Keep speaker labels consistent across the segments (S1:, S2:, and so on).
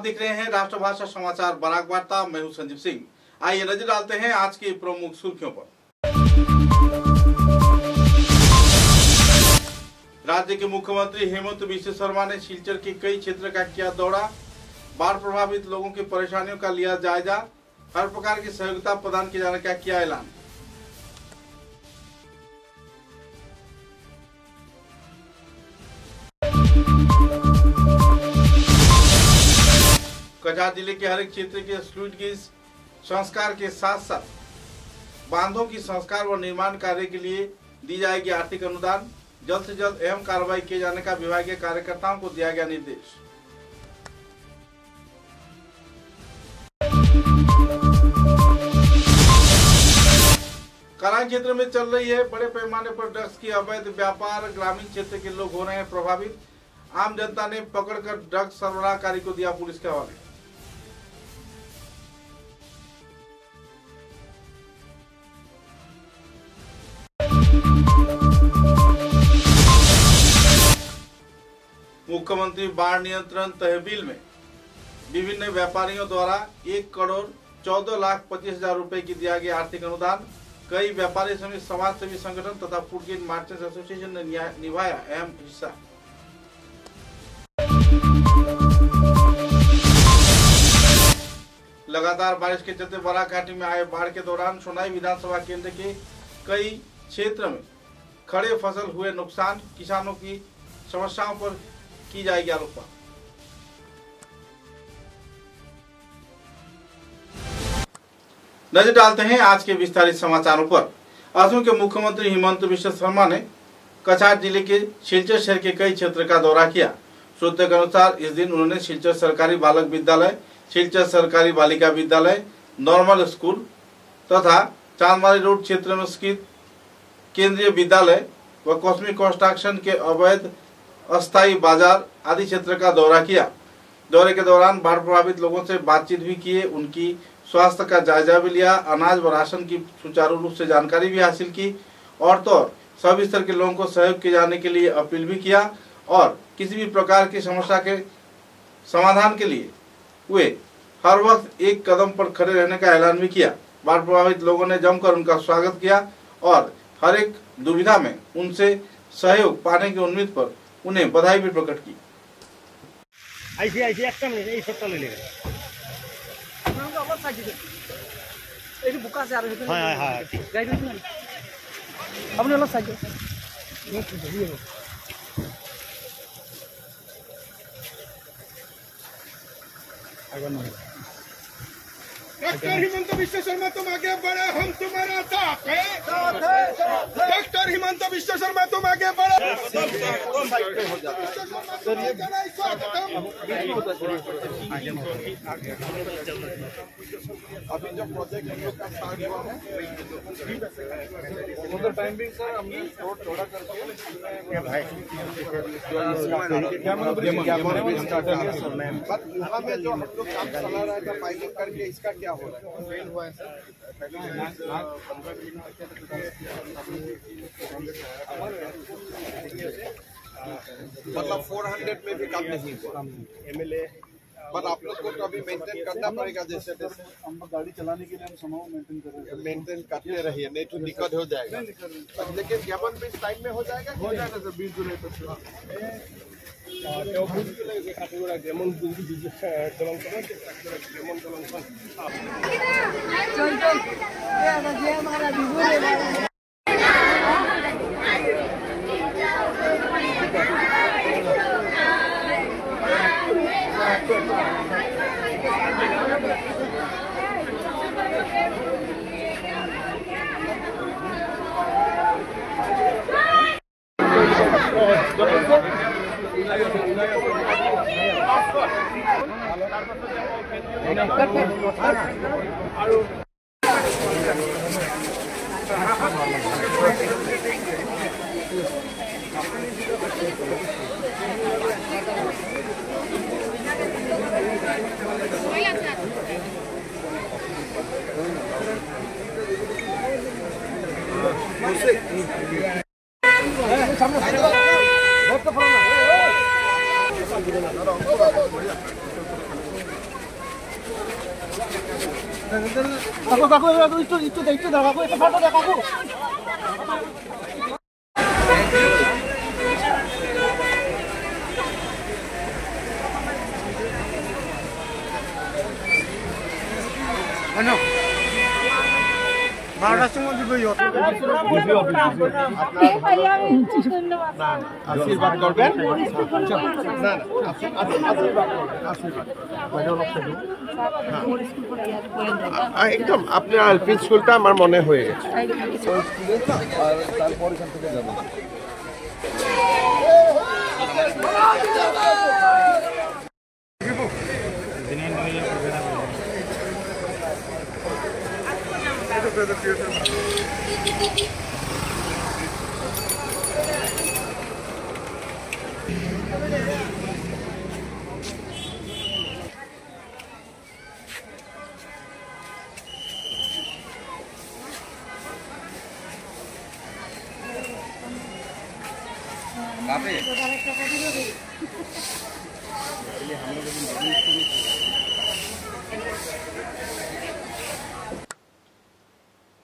S1: देख रहे हैं राष्ट्रभाषा समाचार बराक वार्ता। मैं हूं संजीव सिंह। आइए नजर डालते हैं आज की प्रमुख सुर्खियों पर। राज्य के मुख्यमंत्री हेमंत बिश्व शर्मा ने सिलचर के कई क्षेत्र का किया दौरा। बाढ़ प्रभावित लोगों की परेशानियों का लिया जायजा। हर प्रकार की सहयोगिता प्रदान किए जाने का किया ऐलान। कछार जिले के हर एक क्षेत्र के स्लूइस गेज संस्कार के साथ साथ बांधों की संस्कार व निर्माण कार्य के लिए दी जाएगी आर्थिक अनुदान। जल्द से जल्द अहम कार्रवाई किए जाने का विभागीय कार्यकर्ताओं को दिया गया निर्देश। कराई क्षेत्र में चल रही है बड़े पैमाने पर ड्रग्स की अवैध व्यापार। ग्रामीण क्षेत्र के लोग हो रहे हैं प्रभावित। आम जनता ने पकड़कर ड्रग्स सरबराहकारी को दिया पुलिस के हवाले। मुख्यमंत्री बाढ़ नियंत्रण तहसील में विभिन्न व्यापारियों द्वारा 1,14,25,000 रुपए की दिया गया आर्थिक अनुदान। कई व्यापारी समिति, समाज सेवी संगठन तथा फूड ग्रेन मार्चेंट्स एसोसिएशन ने निभाया अहम हिस्सा। लगातार बारिश के चलते बराक घाटी में आए बाढ़ के दौरान सोनाई विधानसभा केंद्र के कई क्षेत्र में खड़े फसल हुए नुकसान। किसानों की समस्याओं पर की जाएगी आलोचना। नजर डालते हैं आज के विस्तारित समाचारों पर। असम के मुख्यमंत्री हेमंत बिश्व शर्मा ने कछार जिले के सिलचर शहर के कई क्षेत्र का दौरा किया। सूत्रों के अनुसार इस दिन उन्होंने सिलचर सरकारी बालक विद्यालय, सिलचर सरकारी बालिका विद्यालय, नॉर्मल स्कूल तथा चांदमारी रोड क्षेत्र में स्थित केंद्रीय विद्यालय व कॉस्मिक कंस्ट्रक्शन के अवैध अस्थायी बाजार आदि क्षेत्र का दौरा किया। दौरे के दौरान बाढ़ प्रभावित लोगों से बातचीत भी किए, उनकी स्वास्थ्य का जायजा भी लिया, अनाज व राशन की सुचारू रूप से जानकारी भी हासिल की और तो सभी स्तर के लोगों को सहयोग किए जाने के लिए अपील भी किया और किसी भी प्रकार की समस्या के समाधान के लिए वे हर वक्त एक कदम पर खड़े रहने का ऐलान भी किया। बाढ़ प्रभावित लोगों ने जमकर उनका स्वागत किया और हर एक दुविधा में उनसे सहयोग पाने की उम्मीद पर उन्हें बधाई भी प्रकट की।
S2: डॉक्टर हिमंत बिश्व शर्मा तुम आगे बढ़े, हम तुम्हारा साथ हैं। डॉक्टर हिमंत बिश्व शर्मा तुम आगे बढ़े। अभी जो प्रोजेक्ट हम लोग का स्टार्ट हुआ है उधर टाइमिंग सर हमने थोड़ा करके यहाँ में जो हम लोग काम चला रहा है पाइलिंग करके इसका क्या हो रहा है? फेल हुआ है सर। मतलब 400 में भी काम नहीं हुआ MLA, पर आप लोग को तो अभी मेंटेन करना पड़ेगा। जैसे
S3: हम गाड़ी चलाने के लिए हम समाओ मेंटेन कर रहे हैं,
S2: मेंटेन करते रहिए, नहीं तो दिक्कत हो जाएगा। लेकिन ज्ञापन भी टाइम में हो जाएगा
S3: सर 20 जुलाई तक।
S4: দেখাবো একটু দেখাবো একটা ফটো দেখাবো
S2: No.
S3: आशीर्वाद करबेन एकदम আপনার এলপি স্কুলটা আমার মনে হয়ে গেছে তারপর এখান থেকে যাব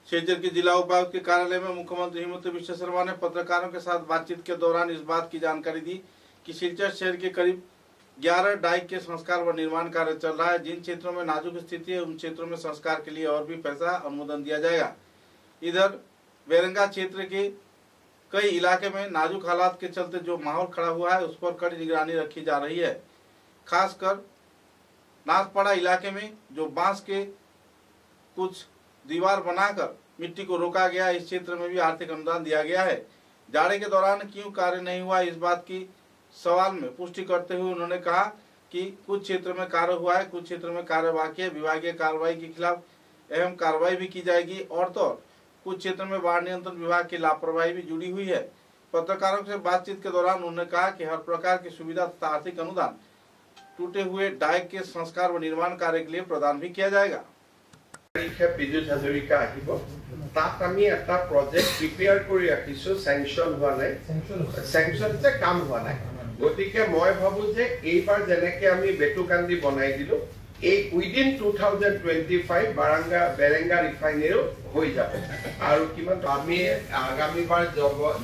S1: शिलचर के जिला उपायुक्त के कार्यालय में मुख्यमंत्री हिमंत बिश्व शर्मा ने पत्रकारों के साथ बातचीत के दौरान इस बात की जानकारी दी कि शिलचर शहर के करीब 11 डाइक के संस्कार व निर्माण कार्य चल रहा है। जिन क्षेत्रों में नाजुक स्थिति है उन क्षेत्रों में संस्कार के लिए और भी पैसा अनुमोदन दिया जाएगा। इधर बेरंगा क्षेत्र के कई इलाके में नाजुक हालात के चलते जो माहौल खड़ा हुआ है उस पर कड़ी निगरानी रखी जा रही है। खासकर नाथपाड़ा इलाके में जो बांस के कुछ दीवार बनाकर मिट्टी को रोका गया, इस क्षेत्र में भी आर्थिक अनुदान दिया गया है। जाड़े के दौरान क्यों कार्य नहीं हुआ, इस बात की सवाल में पुष्टि करते हुए उन्होंने कहा कि कुछ क्षेत्र में कार्य हुआ है, कुछ क्षेत्र में कार्य बाकी है। विभागीय कार्रवाई के खिलाफ अहम कार्रवाई भी की जाएगी और तो कुछ क्षेत्र में बाढ़ नियंत्रण विभाग की लापरवाही भी जुड़ी हुई है। पत्रकारों से बातचीत के दौरान उन्होंने कहा कि हर प्रकार की सुविधा तथा आर्थिक अनुदान टूटे हुए डाइक के संस्कार व निर्माण कार्य के लिए प्रदान भी किया जाएगा।
S5: বিদ্যুৎ হাজৰিকা আহিব তাত আমি এটা প্ৰজেক্ট প্ৰিপেয়াৰ কৰি ৰাখিছো স্যাংচন হোৱা নাই স্যাংচন যে কাম হোৱা নাই গতিকে মই ভাবো যে এইবাৰ যেনেকৈ আমি বেটুকান্দি বনাই দিলো এই উইদিন 2025 বেৰেঙ্গা ৰিফাইনাৰী হৈ যাব আৰু কিমান আমি আগামীবাৰ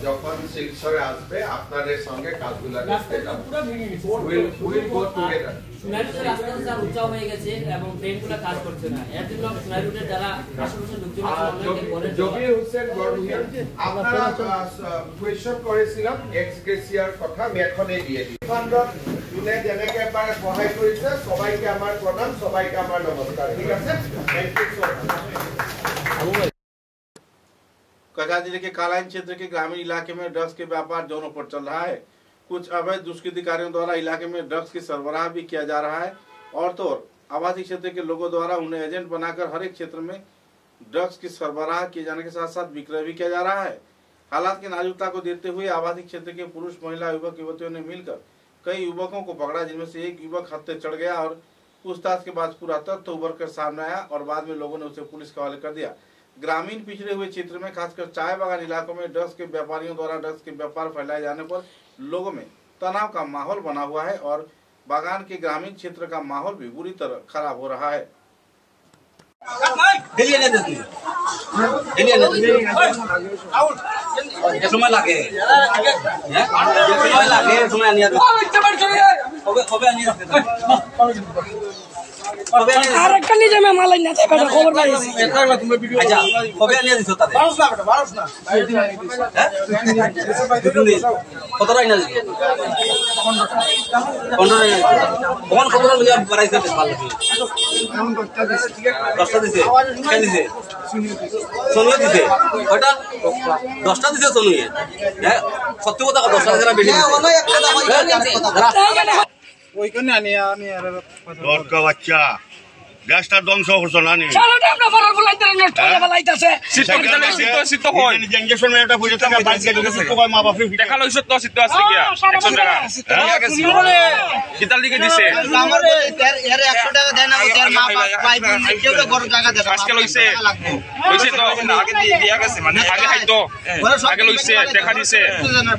S5: যখন শিলচৰে আসবে আপনাদের সঙ্গে কাজগুলো করতে যাব উইল গো টুগেদার
S6: সোনারুটের রাস্তা স্যার উঁচা হয়ে গেছে এবং ট্রেনগুলো কাজ করছে না। এর জন্য সোনারুটের যারা আশেপাশে লোকজন আছে
S5: জবির হোসেন গড়িয়া আপনারা কোয়েশ্চন করেছিলাম এক্স গ্রেসিয়ার কথা আমি এখনই দিয়ে দিই ফান্ডত জুনে যেনেকে পারে সহায় করেছে সবাইকে আমার প্রণাম, সবাইকে আমার নমস্কার। ঠিক আছে, থ্যাংক ইউ সো মাচ।
S1: कछार जिले के कालाइन क्षेत्र के ग्रामीण इलाके में ड्रग्स के व्यापार जोरों पर चल रहा है। कुछ अवैध दुष्कृतिकारियों द्वारा इलाके में ड्रग्स की सरबराह भी किया जा रहा है और तो आवासीय क्षेत्र के लोगों द्वारा उन्हें एजेंट बनाकर हर एक क्षेत्र में ड्रग्स की सरबराह किए जाने के साथ साथ विक्रय भी किया जा रहा है। हालात की नाजुकता को देखते हुए आवासीय क्षेत्र के पुरुष, महिला, युवक युवतियों ने मिलकर कई युवकों को पकड़ा, जिनमें से एक युवक हत्या चढ़ गया और पूछताछ के बाद पूरा तथ्य उभर कर सामने आया और बाद में लोगों ने उसे पुलिस के हवाले कर दिया। ग्रामीण पिछड़े हुए क्षेत्र में खासकर चाय बागान इलाकों में ड्रग्स के व्यापारियों द्वारा ड्रग्स के व्यापार फैलाए जाने पर लोगों में तनाव का माहौल बना हुआ है और बागान के ग्रामीण क्षेत्र का माहौल भी बुरी तरह खराब हो रहा है।
S4: আরেকখানি যে মালাই না থাকে খবর পাইছি
S6: আচ্ছা কবে আনিয়া দিছো তাতে 12 না বেটা 12 না কত রাই না 15 কোন খবর লইয়া বাড়াইছে ভালো এখন 10টা দিছে কেন দিছে সোনিয়া দিছে ওটা 10টা দিছে সোনিয়া হ্যাঁ সত্যি কথা 10টা যারা বেশি
S3: ওইখানে আনিয়া
S7: দরকা বাচ্চা গ্যাসটা ধ্বংস করছো না নি
S4: সারাটা আমরা ফরার বলাইতে নষ্ট হয়ে বলাইতাছে
S7: সিদ্ধ হয় ইনজেকশন মে একটা বুঝে টাকা বাইক গেল তো কয় মা বাপ
S8: দেখা লইছ তো সিদ্ধ আছে কি 100 টাকা কিতাল দিকে দিছে
S6: আমার এর 100 টাকা দেন না ওদের মা পাইপ কেউ তো গরু জায়গা দেয়
S8: আজকে লইছে লইছে তো আগে দিয়া গেছে মানে আগে খাইতো আগে লইছে দেখা দিছে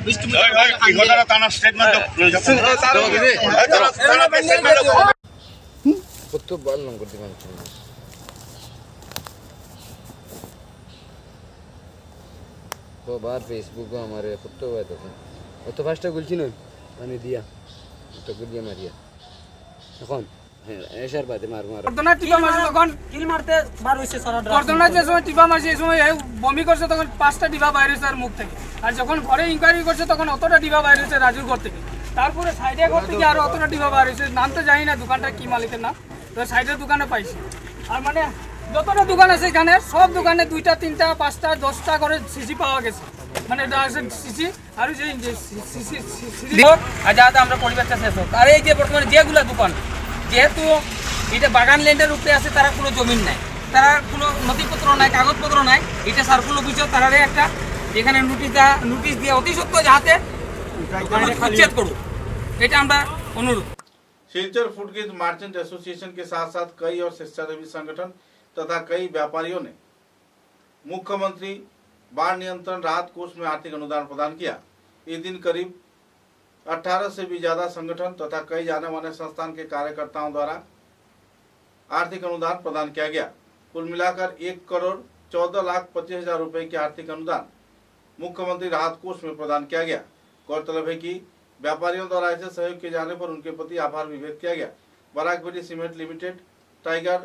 S5: 20 মিনিট
S7: কি ঘটনা থানা স্টেটমেন্ট
S9: কত বল নাম করতে পারছেন बार फेसबुक हमारे फोटो हुआ था ও তো ফার্স্টে গুলছি না পানি দিয়া তো গুলিয়ে মারিয়া এখন এসার বাদে মারবো আর
S4: করদনা টিপা মারছে তখন কিল মারতে বার হইছে সারা ড্রাম করদনা যে সময় টিপা মারছে এই সময় বমি করছে তখন 5টা ডিবা বাইরে হইছে আর মুখ থেকে আর যখন ঘরে ইনকোয়ারি করছে তখন অতটা ডিবা বাইরে হইছে রাজুর ঘর থেকে তারপরে সাইডে ঘর থেকে আর অতটা ডিবা বাইরে হইছে নাম তো জানি না দোকানটা কি মালিকের নাম তো সাইডের দোকানে পাইছি আর মানে যতটা দোকান আছে এখানে সব দোকানে 2টা 3টা 5টা 10টা করে সিসি পাওয়া গেছে মানে সিসি আর যে সিসি আর যাতে আমরা পরিবেশটা শেষ হোক আর এই যে বর্তমানে যেগুলো দোকান যেহেতু এটা বাগান ল্যান্ডের উপরে আছে তারা কোনো জমিন নাই তারা কোনো নথিপত্র নাই কাগজপত্র নাই এটা সার্কুল অফিসে তারা একটা এখানে নোটিশ দিয়ে অতি সত্ত্বর যাতে উচ্ছেদ করুক এটা আমরা অনুরোধ।
S1: सिलचर फूडगेज मर्चेंट एसोसिएशन के साथ साथ कई और स्वेच्छासेवी संगठन तथा कई व्यापारियों ने मुख्यमंत्री बाढ़ नियंत्रण राहत कोष में आर्थिक अनुदान प्रदान किया। इस दिन करीब 18 से भी ज्यादा संगठन तथा कई जाने माने संस्थान के कार्यकर्ताओं द्वारा आर्थिक अनुदान प्रदान किया गया। कुल मिलाकर 1,14,25,000 रुपए के आर्थिक अनुदान मुख्यमंत्री राहत कोष में प्रदान किया गया। गौरतलब है कि व्यापारियों द्वारा ऐसे सहयोग किए जाने पर उनके प्रति आभार भी व्यक्त किया गया। बराकबेली सीमेंट लिमिटेड, टाइगर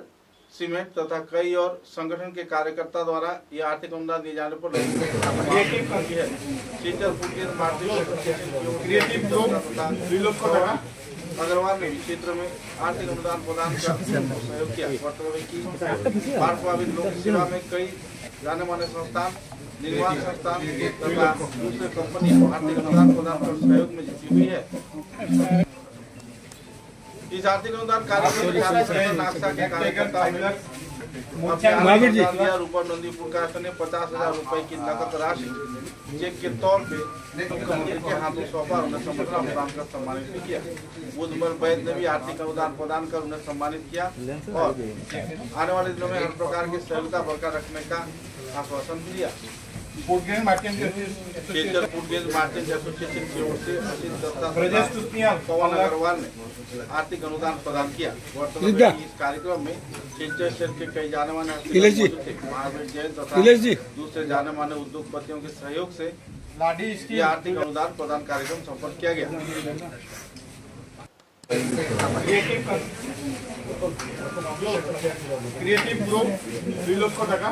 S1: सीमेंट तथा कई और संगठन के कार्यकर्ता द्वारा यह आर्थिक अनुदान दिए जाने पर अग्रवाल ने क्षेत्र में आर्थिक अनुदान प्रदान का सहयोग किया। बाढ़ प्रभावित लोक सेवा में कई जाने माने संस्थान, निर्माण संस्थान तथा दूसरे कंपनी आर्थिक अनुदान प्रदान कर सहयोग में जुटी हुई है। इस आर्थिक अनुदान कार्यक्रम में नागसा के कार्यकर्ता ऊपर नंदीपुर कारखाने ने 50,000 रुपए की नकद राशि चेक के तौर पे मुख्यमंत्री के हाथों सौंपा और उन्हें समग्र अनुदान कर सम्मानित भी किया। बुधमल वैद ने भी आर्थिक अनुदान प्रदान कर उन्हें सम्मानित किया और आने वाले दिनों में हर प्रकार की सहयोगिता बरकरार रखने का आश्वासन दिया। फूडगेज मर्चेंट एसोसिएशन की ओर से असित दत्ता पवन अग्रवाल ने आर्थिक अनुदान प्रदान किया। इस कार्यक्रम में सिलचर शहर के कई जाने माने महावीर जैन तथा दूसरे जाने माने उद्योगपतियों के सहयोग से यह आर्थिक अनुदान प्रदान कार्यक्रम संपन्न किया गया।
S2: क्रिएटिव ग्रुप 2 লক্ষ টাকা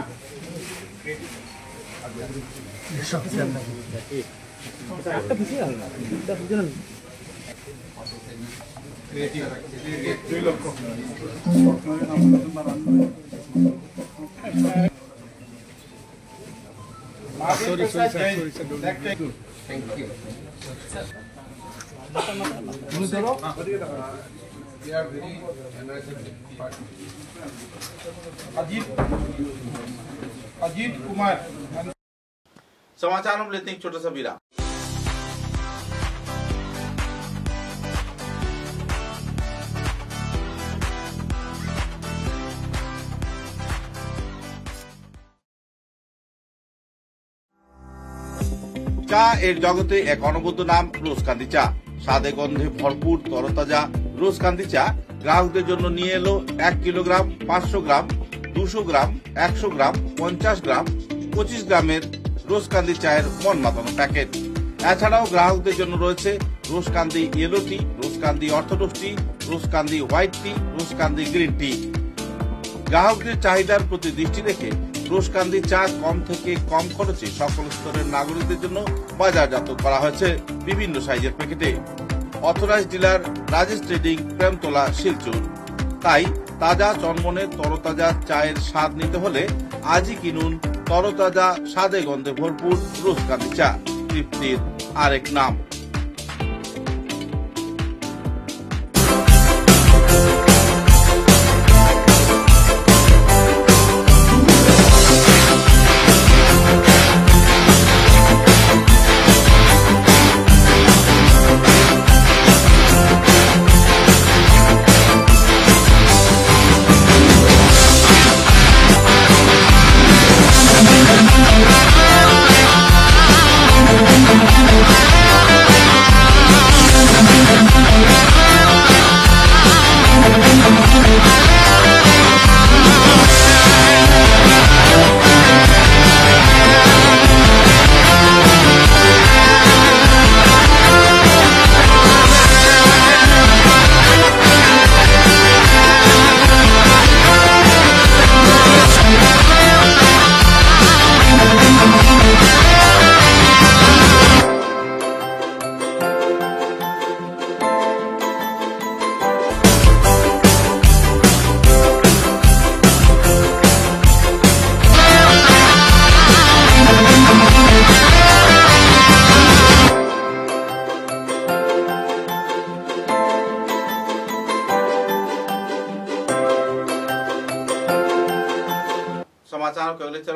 S2: अजीत कुमार।
S1: समाचारों में लेते हैं एक छोटा सा विराम। চা এর জগতে এক অনবদ্য নাম রোজকান্দি চা। স্বাদে গন্ধে ভরপুর তরতাজা রোজকান্দি চা গ্রাহকদের জন্য নিয়ে এলো 1 কিলোগ্রাম, 500 গ্রাম, 200 গ্রাম, 100 গ্রাম, 50 গ্রাম, 25 গ্রামের রোজকান্দি চায়ের মন মাতানো প্যাকেট। এছাড়াও গ্রাহকদের জন্য রয়েছে রোজকান্দি ইয়েলো টি, রোজকান্দি অর্থোডক্স টি, রোজকান্দি হোয়াইট টি, রোজকান্দি গ্রিন টি। গ্রাহকদের চাহিদার প্রতি দৃষ্টি রেখে রোজকান্দি চা কম থেকে কম খরচে সকল স্তরের নাগরিকদের জন্য বাজারজাত করা হয়েছে বিভিন্ন সাইজের প্যাকেটে। Authorised dealer Rajesh trading, Premtala, Silchar. তাই তাজা চনমনে তরতাজা চায়ের স্বাদ নিতে হলে আজই কিনুন তরতাজা স্বাদে গন্ধে ভরপুর রোজকান্দি চা, তৃপ্তির আরেক নাম।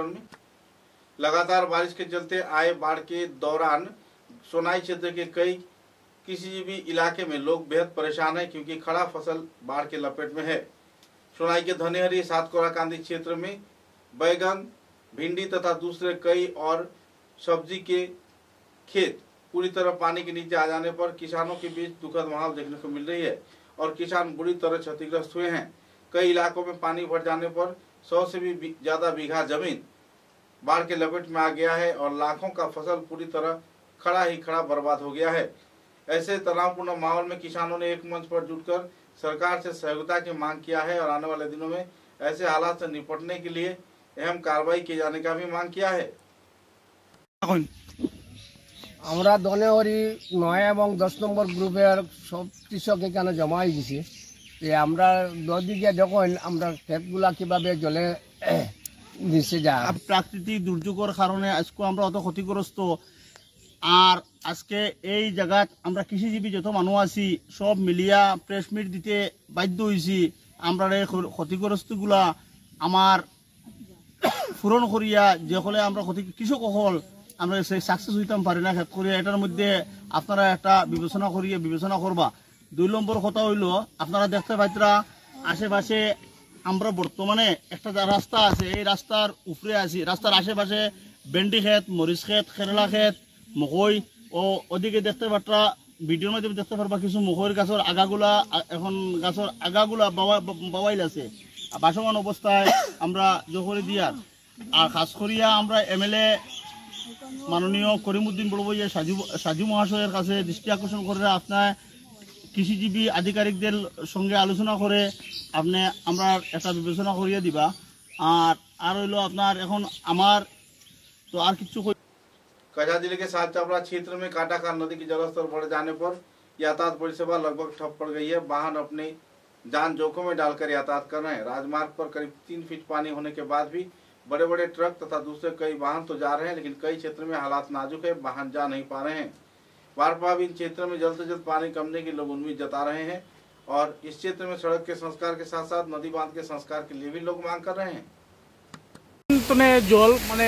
S1: विवरण में। लगातार बारिश के चलते आए बाढ़ के दौरान सोनाई क्षेत्र के कई किसी भी इलाके में लोग बेहद परेशान हैं, क्योंकि खड़ा फसल बाढ़ के लपेट में है। सोनाई के धनेहरी सातकोरा कांदी क्षेत्र में बैगन, भिंडी तथा दूसरे कई और सब्जी के खेत पूरी तरह पानी के नीचे आ जाने पर किसानों के बीच दुखद माहौल देखने को मिल रही है और किसान बुरी तरह क्षतिग्रस्त हुए हैं। कई इलाकों में पानी भर जाने पर 100 से भी ज्यादा बीघा जमीन बाढ़ के लपेट में आ गया है और लाखों का फसल पूरी तरह खड़ा बर्बाद हो गया है। ऐसे तनावपूर्ण माहौल में किसानों ने एक मंच पर जुटकर सरकार से सहयोगिता की मांग किया है और आने वाले दिनों में ऐसे हालात से निपटने के लिए अहम कार्रवाई किए जाने का भी मांग किया है।
S10: আমরা ধনেহরি 9 এবং 10 নম্বর গ্রুপের সব কৃষক এখানে জমা হয়ে গেছি। আমরা নদীকে যখন আমরা ক্ষেতগুলা কিভাবে জলে নিচে যায়,
S7: প্রাকৃতিক দুর্যোগের কারণে আজকে আমরা অত ক্ষতিগ্রস্ত। আর আজকে এই জায়গাত আমরা কৃষিজীবী যত মানুষ আছি সব মিলিয়া প্রেস মিট দিতে বাধ্য হয়েছি। আমরা এই ক্ষতিগ্রস্তগুলা আমার পূরণ করিয়া যে হলে আমরা কৃষক হল আমরা সেই সাকসেস হইতাম পারি না খেত করিয়া। এটার মধ্যে আপনারা একটা বিবেচনা করবা। 2 নম্বর কথা হইল, আপনারা দেখতে পাইতরা আশেপাশে আমরা বর্তমানে একটা রাস্তা আছে, এই রাস্তার উপরে আছি, রাস্তার আশেপাশে ভেন্ডি ক্ষেত, মরিচ ক্ষেত, কেরালা ক্ষেত, মকই ও ওদিকে দেখতে পাত্রা ভিডিওর মধ্যে দেখতে পারবা কিছু মকইর গাছের আগাগুলা, এখন গাছের আগাগুলা বাওয়াইল আছে বাসমান অবস্থায় আমরা জোহরে দিয়ার। আর খাস করিয়া আমরা এমএলএ মাননীয় করিমউদ্দিন বড়বইয়া সাজু মহাশয়ের কাছে দৃষ্টি আকর্ষণ করে আপনার কৃষিজীবী আধিকারিকদের সঙ্গে আলোচনা করে আপনি আমরা একটা বিবেচনা করিয়ে দিবা। আর হইলো আপনার এখন আমার তো আর কিছু।
S1: कछार जिले के सालचपरा क्षेत्र में काटाकार नदी की जलस्तर बढ़ जाने पर यातायात परिसेवा लगभग ठप पड़ गई है। वाहन अपने जान जोखिम में डालकर यातायात कर रहे हैं। राजमार्ग पर करीब 3 फीट पानी होने के बाद भी बड़े बड़े ट्रक तथा दूसरे कई वाहन तो जा रहे हैं, लेकिन कई क्षेत्र में हालात नाजुक है, वाहन जा नहीं पा रहे हैं। बाढ़ प्रभावित क्षेत्र में जल्द से जल्द पानी कमने की लोग उम्मीद जता रहे हैं और इस क्षेत्र में सड़क के संस्कार के साथ साथ नदी बांध के संस्कार के लिए भी लोग मांग कर रहे हैं।
S10: জল মানে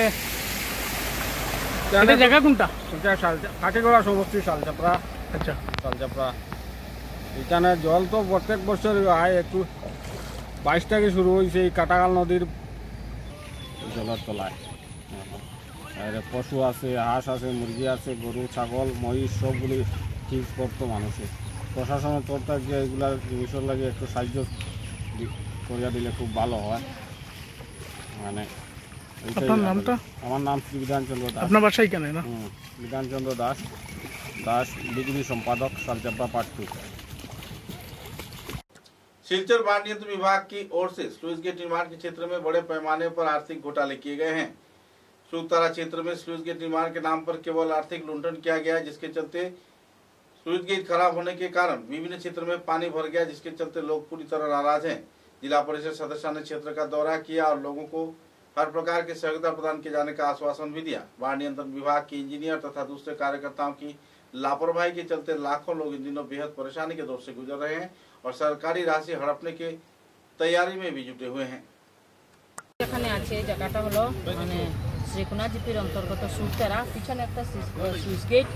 S10: জায়গা কোনটা? কাটিগড়া সমষ্টি শালচাপড়া। আচ্ছা, শালচাপড়া এখানে জল তো প্রত্যেক বছর হয়। একটু 22 থেকে শুরু হয়েছে এই কাটাকাল নদীর জলের তলায়। পশু আছে, হাঁস আছে, মুরগি আছে, গরু, ছাগল, মহিষ সবগুলি ঠিক করতো মানুষে। প্রশাসনের তরফ থেকে এগুলা জিনিসের লাগে একটু সাহায্য করিয়া দিলে খুব ভালো হয়। মানে আপনার নামটা? আমার নাম শ্রী বিধানচন্দ্র দাস। আপনার বাসায় কেন না? বিধানচন্দ্र दास डिग्री संपादक सालचपरा पार्ट 2।
S1: सिलचर बाढ़ नियंत्रण विभाग की ओर से स्लूइस गेट निर्माण के क्षेत्र में बड़े पैमाने पर आर्थिक घोटाले किए गए हैं। सुतारा क्षेत्र में स्लूइस गेट निर्माण के नाम पर केवल आर्थिक लुंठन किया गया है, जिसके चलते स्लूइस गेट खराब होने के कारण विभिन्न क्षेत्र में पानी भर गया, जिसके चलते लोग पूरी तरह नाराज हैं। जिला परिषद सदस्य ने क्षेत्र का दौरा किया और लोगों को हर प्रकार की सहयोगिता प्रदान किए जाने का आश्वासन भी दिया। बाढ़ नियंत्रण विभाग के इंजीनियर तथा दूसरे कार्यकर्ताओं की लापरवाही के चलते लाखों लोग इन दिनों बेहद परेशानी के दौर से गुजर रहे हैं और सरकारी राशि हड़पने के तैयारी में भी जुटे हुए हैं।
S11: এখানে আছে জায়গাটা হলো মানে শ্রীকোনা জিপির অন্তর্গত সুতারা, পিছনে একটা সুইচ গেট।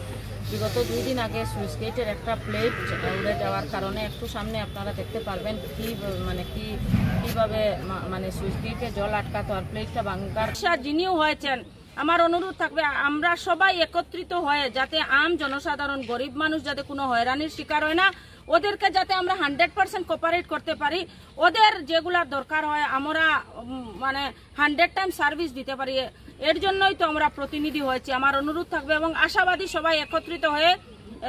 S11: বিগত 2 দিন আগে সুইচ গেটের একটা প্লেট উড়ে যাওয়ার কারণে একটু সামনে আপনারা দেখতে পারবেন কিভাবে মানে সুইচ গেটে জল আটকাতো আর প্লেটটা ভাঙার যিনিও হয়েছেন। আমার অনুরোধ থাকবে আমরা সবাই একত্রিত হয়ে যাতে আম জনসাধারণ গরিব মানুষ যাতে কোনো হয়রানির শিকার হয় না, ওদেরকে যাতে আমরা 100% কোঅপারেট করতে পারি, ওদের যেগুলা দরকার হয় আমরা মানে 100 টাইম সার্ভিস দিতে পারি। এর জন্যই তো আমরা প্রতিনিধি হয়েছি। আমার অনুরোধ থাকবে এবং আশাবাদী সবাই একত্রিত হয়ে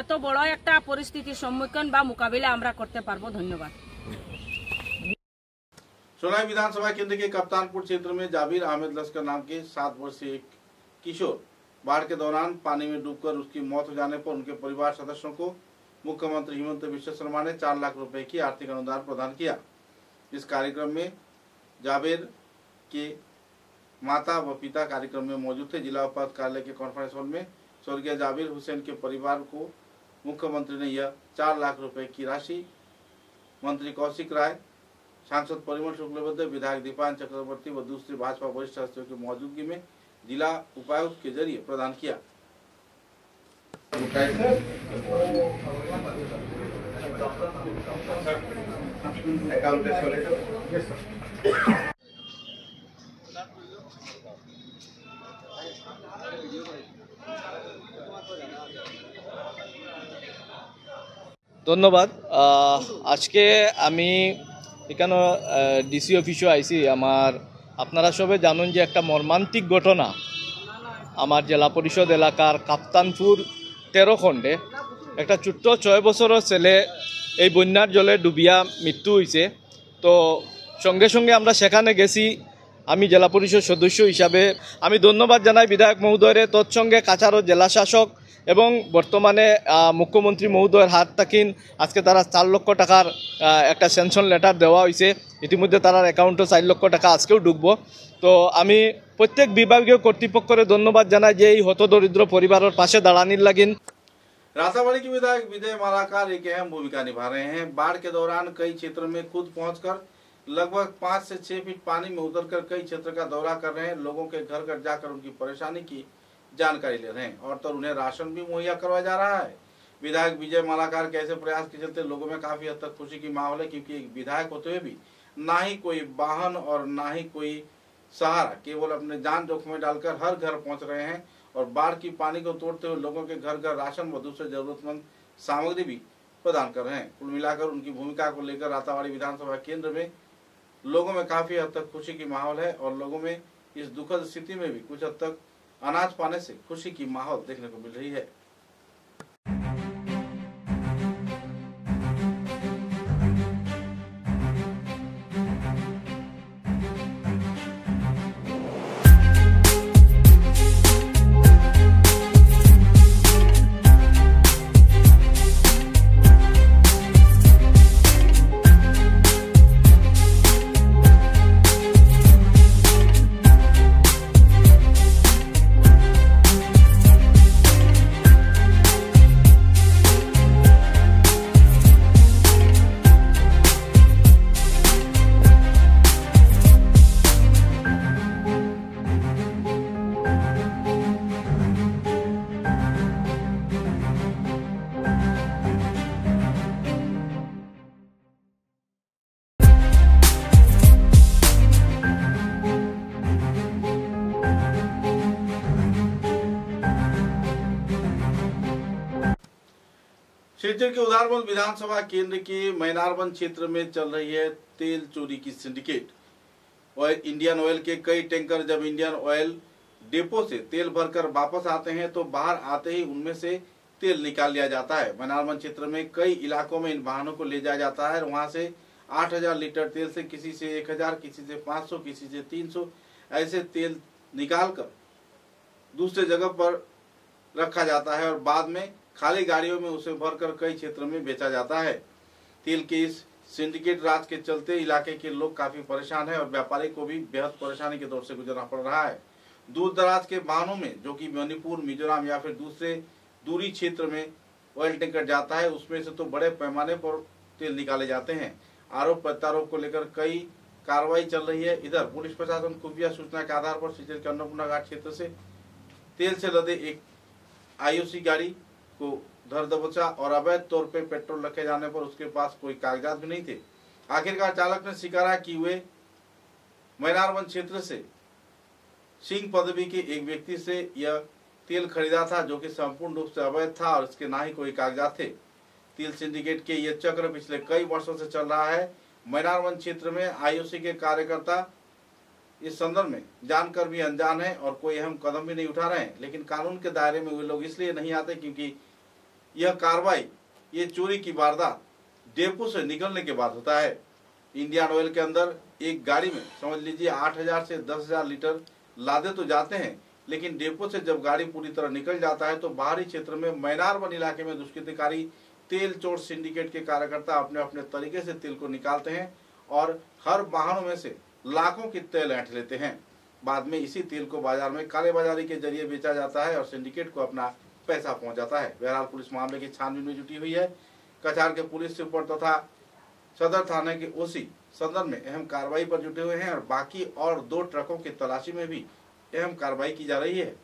S11: এত বড় একটা পরিস্থিতির সম্মুখীন বা মোকাবিলা আমরা করতে পারবো। ধন্যবাদ।
S1: सोनाई विधानसभा केंद्र के कप्तानपुर क्षेत्र में जाबिर अहमद लश्कर नाम के 7 वर्षीय एक किशोर बाढ़ के दौरान पानी में डूबकर उसकी मौत हो जाने पर उनके परिवार सदस्यों को मुख्यमंत्री हिमंत बिश्व शर्मा ने 4 लाख रुपए की आर्थिक अनुदान प्रदान किया। इस कार्यक्रम में जाबिर के माता व पिता कार्यक्रम में मौजूद थे। जिला उपायुक्त कार्यालय के कॉन्फ्रेंस हॉल में स्वर्गीय जाबिर हुसैन के परिवार को मुख्यमंत्री ने यह 4 लाख रुपए की राशि मंत्री कौशिक राय, सांसद परिमल शुक्लबैद्य, विधायक दीपान चक्रवर्ती व दूसरे भाजपा वरिष्ठ हस्तियों की मौजूदगी में जिला उपायुक्त के जरिए प्रदान किया।
S12: ধন্যবাদ। আজকে আমি এখানে ডিসি অফিসে আইছি। আপনারা সবাই জানেন যে একটা মর্মান্তিক ঘটনা আমার জেলা পরিষদ এলাকার কাপ্তানপুর 13 খণ্ডে একটা ছোট্ট 6 বছরের ছেলে এই বন্যার জলে ডুবিয়া মৃত্যু হয়েছে। তো সঙ্গে সঙ্গে আমরা সেখানে গেছি। আমি জেলা পরিষদ সদস্য হিসাবে আমি ধন্যবাদ জানাই বিধায়ক মহোদয়ের, তৎসঙ্গে কাছাড় জেলা শাসক এবং বর্তমানে মুখ্যমন্ত্রী মহোদয়ের হাত থাকেন আজকে তারা 4 লক্ষ টাকার একটা স্যাংশন লেটার দেওয়া হয়েছে। ইতিমধ্যে তার অ্যাকাউন্টে 4 লক্ষ টাকা আজকেও ঢুকবো। তো আমি প্রত্যেক বিভাগীয় কর্তৃপক্ষের ধন্যবাদ জানাই যে এই হতদরিদ্র পরিবারের পাশে দাঁড়ানির লাগিন।
S1: राताबाड़ी के विधायक विजय मालाकार एक अहम भूमिका निभा रहे हैं। बाढ़ के दौरान कई क्षेत्रों में खुद पहुंचकर लगभग 5 से 6 फीट पानी में उतरकर कई क्षेत्र का दौरा कर रहे हैं। लोगों के घर घर जाकर उनकी परेशानी की जानकारी ले रहे हैं और तो उन्हें राशन भी मुहैया करवाया जा रहा है। विधायक विजय मालाकार के ऐसे प्रयास के चलते लोगों में काफी हद तक खुशी की माहौल है, क्योंकि एक विधायक होते हुए भी ना ही कोई वाहन और ना ही कोई सहारा, केवल अपने जान जोखिम में डालकर हर घर पहुंच रहे हैं और बाढ़ की पानी को तोड़ते हुए लोगों के घर घर राशन व दूसरे जरूरतमंद सामग्री भी प्रदान कर रहे हैं। कुल मिलाकर उनकी भूमिका को लेकर राताबाड़ी विधानसभा केंद्र में लोगों में काफी हद तक खुशी की माहौल है और लोगों में इस दुखद स्थिति में भी कुछ हद तक अनाज पाने से खुशी की माहौल देखने को मिल रही है। सिलचर के उदारबंद विधानसभा केंद्र के मैनारबंद क्षेत्र में चल रही है तेल चोरी की सिंडिकेट। इंडियन ऑयल के कई टैंकर जब इंडियन ऑयल डिपो से तेल भरकर वापस आते हैं तो बाहर आते ही उनमें से तेल निकाल लिया जाता है। मैनारबंद क्षेत्र में कई इलाकों में इन वाहनों को ले जाया जाता है। वहां से 8000 लीटर तेल से किसी से 1000, किसी से 500, किसी से 300 ऐसे तेल निकालकर दूसरे जगह पर रखा जाता है और बाद में खाली गाड़ियों में उसे भरकर कई क्षेत्रों में बेचा जाता है। तेल के इस सिंडिकेट राज के चलते इलाके के लोग काफी परेशान हैं और व्यापारी को भी बेहद परेशानी के दौर से गुजरना पड़ रहा है। दूर दराज के वाहनों में, जो कि मणिपुर, मिजोरम या फिर दूसरे दूरी क्षेत्र में ऑयल टैंकर जाता है, उसमें से तो बड़े पैमाने पर तेल निकाले जाते हैं। आरोप प्रत्यारोप को लेकर कई कार्रवाई चल रही है। इधर पुलिस प्रशासन खुफिया सूचना के आधार पर सिलचर के अन्नपूर्णा घाट क्षेत्र से तेल से लदे एक आईओसी गाड़ी को धर दबोचा और अवैध तौर पे पेट्रोल रखे जाने पर उसके पास कोई कागजात भी नहीं थे। आखिरकार चालक ने स्वीकारा कि वे मैनारबंद क्षेत्र से सिंह पदवी के एक व्यक्ति से यह तेल खरीदा था, जो कि संपूर्ण रूप से अवैध था और इसके ना ही कोई कागजात थे। तेल सिंडिकेट के ये चक्र पिछले कई वर्षों से चल रहा है। मैनारबंद क्षेत्र में आईओसी के कार्यकर्ता इस संदर्भ में जानकर भी अनजान है और कोई अहम कदम भी नहीं उठा रहे हैं। लेकिन कानून के दायरे में वे लोग इसलिए नहीं आते क्योंकि यह कार्रवाई, ये चोरी की वारदात डेपो से निकलने के बाद होता है। इंडियन ऑयल के अंदर एक गाड़ी में समझ लीजिए 8000 से 10000 लीटर लादे तो जाते हैं, लेकिन डेपो से जब गाड़ी पूरी तरह निकल जाता है तो बाहरी क्षेत्र में मैनारबंद इलाके में दुष्कृतिकारी तेल चोर सिंडिकेट के कार्यकर्ता अपने अपने तरीके से तेल को निकालते हैं और हर वाहनों में से लाखों की तेल ऐंठ लेते हैं। बाद में इसी तेल को बाजार में कालेबाजारी के जरिए बेचा जाता है और सिंडिकेट को अपना पैसा पहुंच जाता है। बहरहाल पुलिस मामले की छानबीन में जुटी हुई है। कछार के पुलिस सुपर तथा सदर थाने के ओसी संदर्भ में अहम कार्रवाई पर जुटे हुए हैं और बाकी और 2 ट्रकों की तलाशी में भी अहम कार्रवाई की जा रही है।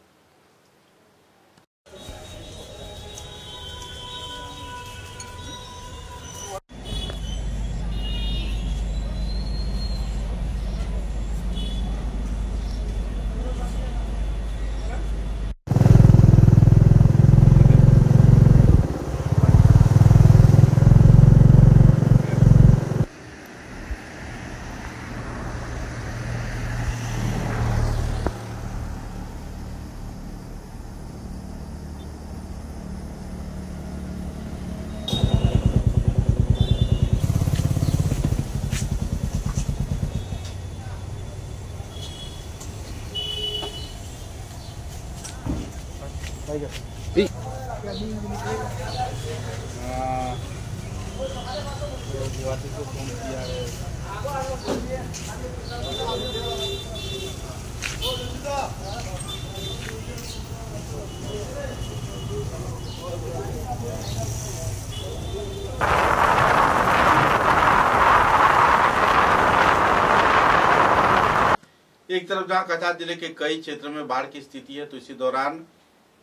S1: एक तरफ जहां कछार जिले के कई क्षेत्रों में बाढ़ की स्थिति है, तो इसी दौरान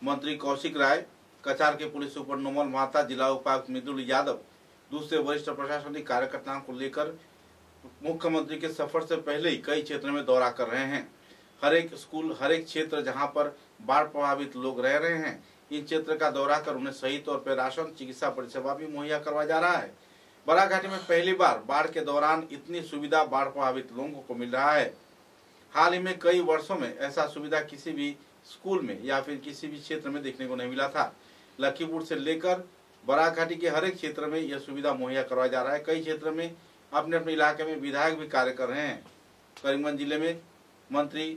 S1: मंत्री कौशिक राय, कछार के पुलिस सुपर नोमल महाता, जिला उपायुक्त मृदुल यादव, दूसरे वरिष्ठ प्रशासनिक कार्यकर्ताओं को लेकर मुख्यमंत्री के सफर से पहले ही कई क्षेत्रों में दौरा कर रहे हैं। हर एक स्कूल, हर एक क्षेत्र जहां पर बाढ़ प्रभावित लोग रह रहे हैं, इन क्षेत्र का दौरा कर उन्हें सही तौर पर राशन, चिकित्सा परिसेवा भी मुहैया करवाया जा रहा है। बराघाटी में पहली बार बाढ़ के दौरान इतनी सुविधा बाढ़ प्रभावित लोगों को मिल रहा है। हाल ही में कई वर्षों में ऐसा सुविधा किसी भी स्कूल में या फिर किसी भी क्षेत्र में देखने को नहीं मिला था। लखीमपुर से लेकर बराघाटी के हर एक क्षेत्र में यह सुविधा मुहैया करवाया जा रहा है। कई क्षेत्र में अपने अपने इलाके में विधायक भी कार्य कर रहे हैं। करीमगंज जिले में मंत्री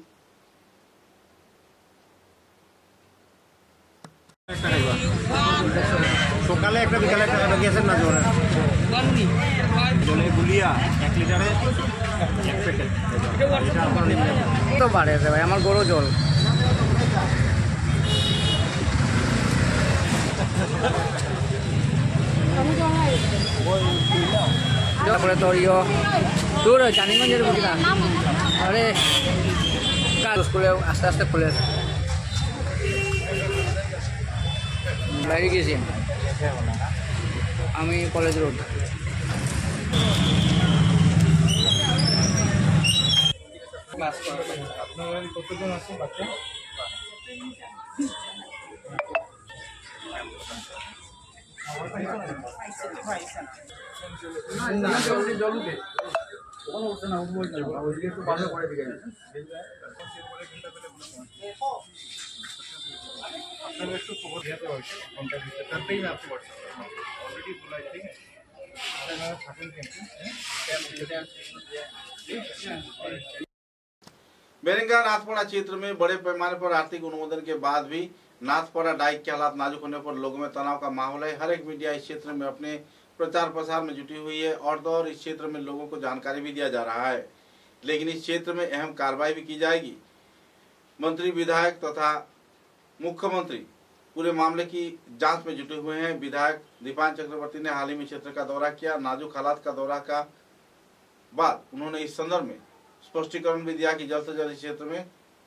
S7: সকালে একটা বিকালে একটা টাকা গিয়েছেন না জলে গুলিয়া 1 লিটারে 1 প্যাকেট তো বাড়ে আছে ভাই আমার গরু জল তারপরে তো ইয়ো দূর জানিগঞ্জের বুঝলা আরে কাজ স্কুলে আস্তে আস্তে খুলে বাইরে গেছি আমি কলেজ রোড আপনার কতজন আছে বাচ্চা
S1: बेरंगा नाथपड़ा क्षेत्र में बड़े पैमाने पर आर्थिक अनुमोदन के बाद भी नाथपड़ा डाइक के हालात नाजुक होने पर लोगों में तनाव का माहौल है। हर एक मीडिया इस क्षेत्र में अपने प्रचार प्रसार में जुटी हुई है और तो और इस क्षेत्र में लोगों को जानकारी भी दिया जा रहा है, लेकिन इस क्षेत्र में अहम कार्रवाई भी की जाएगी। मंत्री, विधायक तथा मुख्यमंत्री पूरे मामले की जांच में जुटे हुए हैं। विधायक दीपान चक्रवर्ती ने हाल ही में क्षेत्र का दौरा किया। नाजुक हालात का दौरा का बाद उन्होंने इस संदर्भ में स्पष्टीकरण भी दिया कि जल्द से जल्द इस क्षेत्र में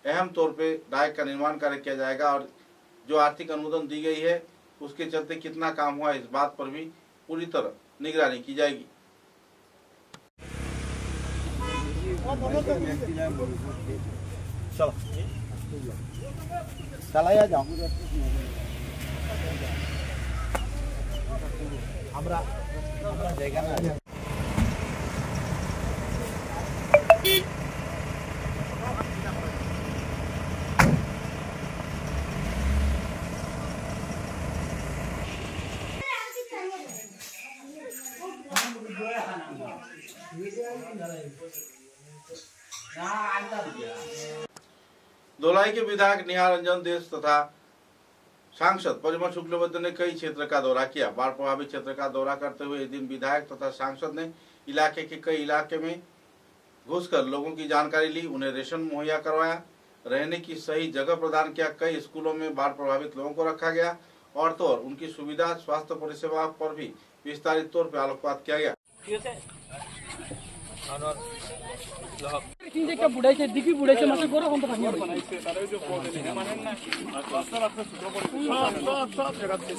S1: अहम तौर पे डाइक का निर्माण कार्य किया जाएगा और जो आर्थिक अनुमोदन दी गई है उसके चलते कितना काम हुआ इस बात पर भी पूरी तरह निगरानी की जाएगी।
S7: चलाया जाओ আমরা জায়গা না
S1: धोलाई के विधायक निहार रंजन देश तथा सांसद परिमल शुक्लबैद्य ने कई क्षेत्र का दौरा किया। बाढ़ प्रभावित क्षेत्र का दौरा करते हुए इस दिन विधायक तथा सांसद ने इलाके के कई इलाके में घुसकर लोगों की जानकारी ली, उन्हें रेशन मुहैया करवाया, रहने की सही जगह प्रदान किया। कई स्कूलों में बाढ़ प्रभावित लोगों को रखा गया और तो और उनकी सुविधा, स्वास्थ्य परिसेवा पर भी विस्तारित तौर पर आलोकपात किया गया।
S4: বুড়াইছে দিকি বুড়াইছে মাসে গরো কোন ভাঙি বানাইছে তার ওই যে পদে মানেন না রাস্তা রাস্তা ছোট করে সব জায়গা থেকে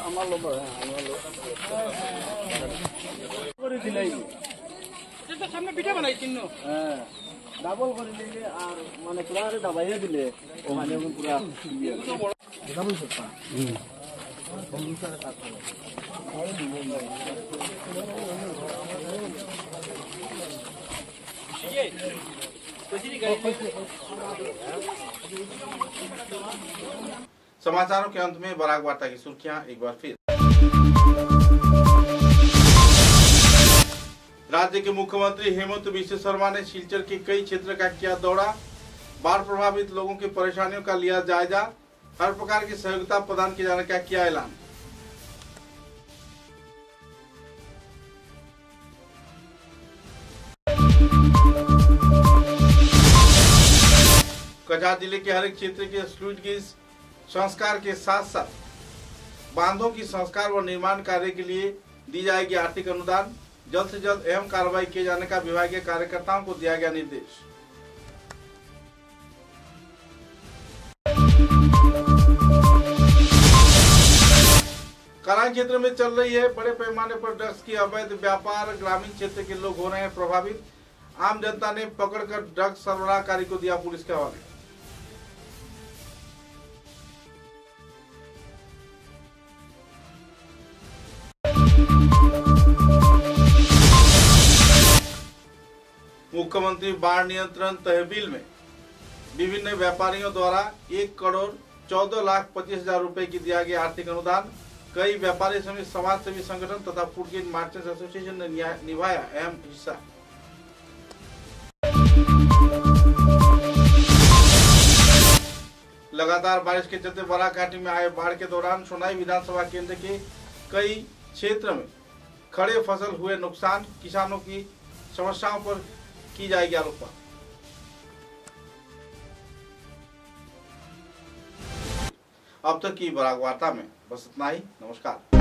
S4: আমার লোক করে দিলাই এটা সামনে পিঠা বানাই কিনো হ্যাঁ ডাবল করে দিলে আর মানে পুরা দাবাইয়ে দিলে ওখানে পুরা ডাবল করতা
S1: समाचारों के अंत में बराक वार्ता की सुर्खियां एक बार फिर। राज्य के मुख्यमंत्री हेमंत बिश्व शर्मा ने सिलचर के कई क्षेत्र का किया दौरा। बाढ़ प्रभावित लोगों की परेशानियों का लिया जायजा। हर प्रकार की सहयोगिता प्रदान किए जाने का किया ऐलान। कछार जिले के हर एक क्षेत्र के स्लूइस गेज संस्कार के साथ साथ बांधों की संस्कार व निर्माण कार्य के लिए दी जाएगी आर्थिक अनुदान। जल्द से जल्द अहम कार्रवाई किए जाने का विभागीय कार्यकर्ताओं को दिया गया निर्देश। कराई क्षेत्र में चल रही है बड़े पैमाने पर ड्रग्स की अवैध व्यापार। ग्रामीण क्षेत्र के लोग हो रहे हैं प्रभावित। आम जनता ने पकड़कर ड्रग्स सरबराहकारी को दिया पुलिस के हवाले। मुख्यमंत्री बाढ़ नियंत्रण तहसील में विभिन्न व्यापारियों द्वारा 1,14,25,000 रुपए की दिया गया आर्थिक अनुदान। कई व्यापारी समिति, समाज सेवी संगठन तथा फूड ग्रेन मर्चेंट्स एसोसिएशन ने निभाया अहम हिस्सा। लगातार बारिश के चलते बराक घाटी में आए बाढ़ के दौरान सोनाई विधानसभा केंद्र के कई क्षेत्र में खड़े फसल हुए नुकसान। किसानों की समस्याओं पर की जाएगी आलोचना। अब तक की बराक वार्ता में बस इतना ही। नमस्कार।